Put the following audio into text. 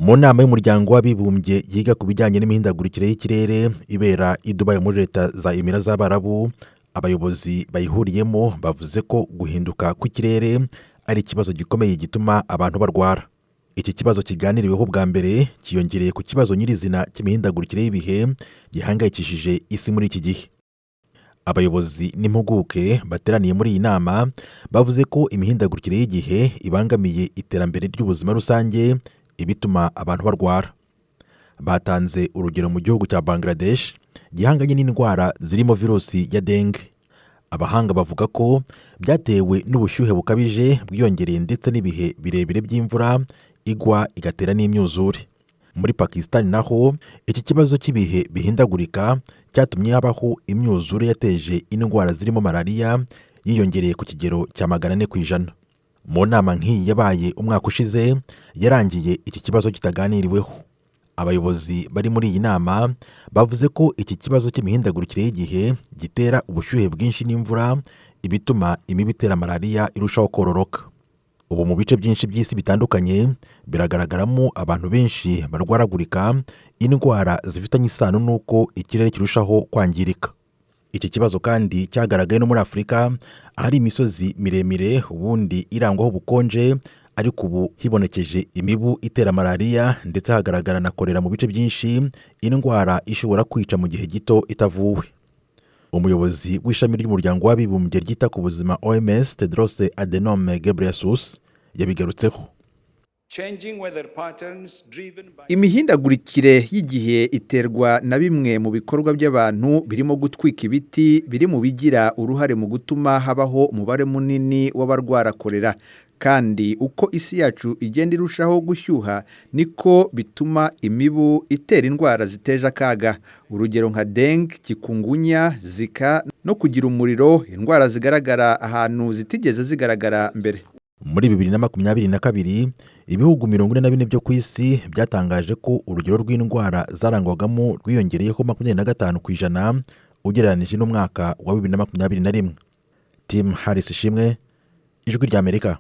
Mu nama y'umuryango w'abibumbye yiga ku bijyanye n'imihindagurikire y'ikirere ibera i Dubai muri Leta za Emira z'Abarabu, abayobozi bayihuriyemo bavuze ko guhinduka kw'ikirere ari ikibazo gikomeye gituma abantu barwara. Iki kibazo kiganiriweho bwa mbere kiyongereye ku kibazo nyirizina cy'imihindagurikire y'ibihe gihangayikishije isi muri iki gihe. Abayobozi n'impuguke bateraniye muri iyi nama bavuze ko imihindagurikire y'igihe ibangamiye iterambere ry'ubuzima rusange, ibituma abantu barwara. Batanze urugero mu gihugu cya Bangladesh gihanganye n'indwara zirimo virusi ya dengue. Abahanga bavuga ko byatewe n'ubushyuhe bukabije bwiyongereye ndetse n'ibihe birebire by'imvura igwa igatera n'imyuzure. Muri Pakistan naho iki kibazo cy'ibihe bihindagurika cyatumye habaho imyuzure yateje indwara zirimo malariya yiyongereye ku kigero cya 400%. Mu nama nk'iyi yabaye umwaka ushize yarangiye iki kibazo kitaganiriweho. Abayobozi bari muri iyi nama bavuze ko iki kibazo cy'imihindagurikire y'igihe gitera ubushyuhe bwinshi n'imvura, ibituma imibu itera malariya irushaho kororoka. Ubu mu bice byinshi by'isi bitandukanye biragaragaramo abantu benshi barwaragurika indwara zifitanye isano n'uko ikirere kirushaho kwangirika. Iki kibazo kandi cyagaragaye no muri Afurika, ahari imisozi miremire ubundi irangwaho ubukonje, ariko ubu hibonekeje imibu itera malariya ndetse hagaragara na kolera mu bice byinshi, indwara ishobora kwica mu gihe gito itavuwe. Umuyobozi w'ishami ry'umuryango w'abibumbye ryita ku buzima OMS Tedros Adhanom Ghebreyesus yabigarutseho. Imihindagurikire y'igihe iterwa na bimwe mu bikorwa by'abantu birimo gutwika ibiti biri mu bigira uruhare mu gutuma habaho umubare munini w'abarwara kolera, kandi uko isi yacu igenda irushaho gushyuha niko bituma imibu itera indwara ziteje akaga, urugero nka dengue, chikungunya, zika no kugira umuriro, indwara zigaragara ahantu zitigeze zigaragara mbere. Muri 2022 ibihugu 44 byo ku isi byatangaje ko urugero rw'indwara zarangwagamo rwiyongereyeho 25% ugereranije n'umwaka wa 2021. Tim Harris Ishimwe, Ijwi ry'Amerika.